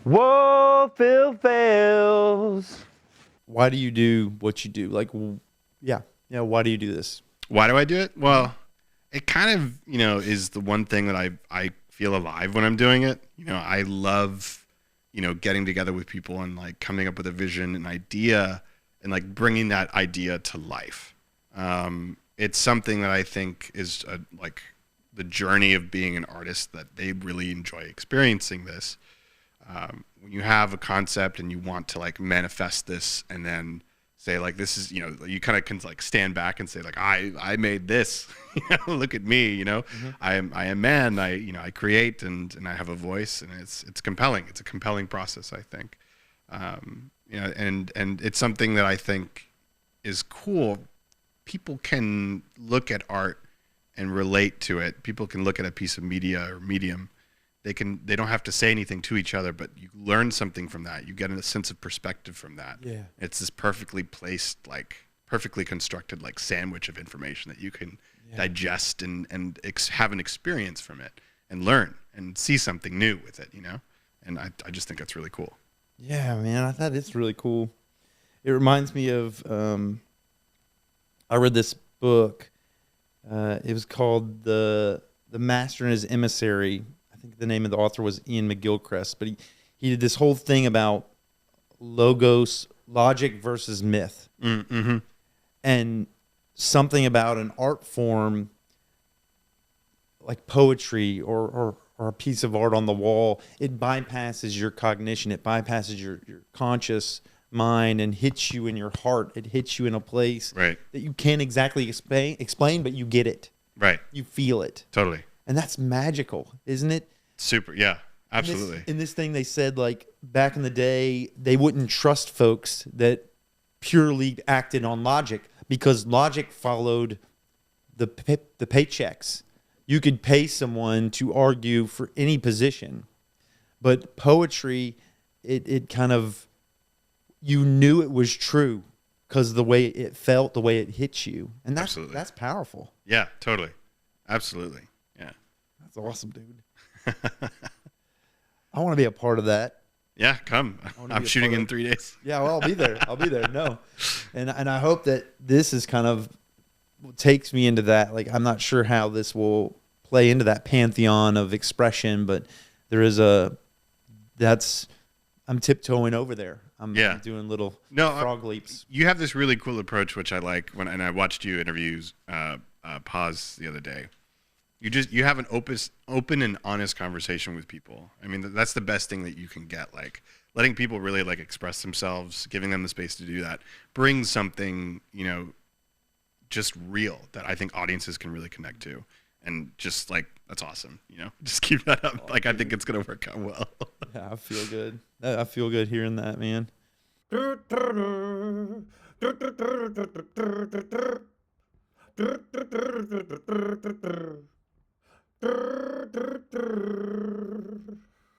Whoa, Phil Phails. Why do you do what you do? Like, yeah, why do you do this? Why do I do it? Well, it kind of, is the one thing that I feel alive when I'm doing it. I love, getting together with people and like coming up with a vision, an idea, and like bringing that idea to life. It's something that I think is like the journey of being an artist, that they really enjoy experiencing this. When you have a concept and you want to like manifest this and then say like, this is, you kind of can like stand back and say like, I made this, look at me, I am man, I create and I have a voice, and it's compelling. It's a compelling process, I think. And it's something that I think is cool. People can look at art and relate to it. People can look at a piece of media or medium. They don't have to say anything to each other, but you learn something from that. You get a sense of perspective from that. Yeah. It's this perfectly placed, like perfectly constructed, like sandwich of information that you can digest and have an experience from it and learn and see something new with it, And I just think that's really cool. Yeah, man, I thought it's really cool. It reminds me of, I read this book. It was called The Master and His Emissary. I think the name of the author was Ian McGilchrist, but he did this whole thing about logic versus myth. Mm-hmm. And something about an art form like poetry or a piece of art on the wall, it bypasses your cognition, it bypasses your conscious mind and hits you in your heart. It hits you in a place Right. that you can't exactly explain, but you get it. Right. You feel it. Totally. And that's magical, isn't it? Super. Yeah, absolutely. In this thing, they said, like, back in the day, they wouldn't trust folks that purely acted on logic because logic followed the paychecks. You could pay someone to argue for any position. But poetry, it kind of, you knew it was true because the way it felt, the way it hit you. And that's powerful. Yeah, totally. Absolutely. Yeah. That's awesome, dude. I want to be a part of that. Yeah, come. I'm shooting in 3 days. Yeah, well, I'll be there. I'll be there. No. And I hope that this is kind of takes me into that. Like, I'm not sure how this will play into that pantheon of expression, but there is I'm tiptoeing over there. I'm doing little frog leaps. You have this really cool approach, which I like and I watched you interviews Pause the other day. You have an open and honest conversation with people. I mean, that's the best thing that you can get. Like letting people really like express themselves, giving them the space to do that, brings something, just real that I think audiences can really connect to. And just like, that's awesome. Just keep that up. Like, I think it's going to work out well. Yeah, I feel good. I feel good hearing that, man.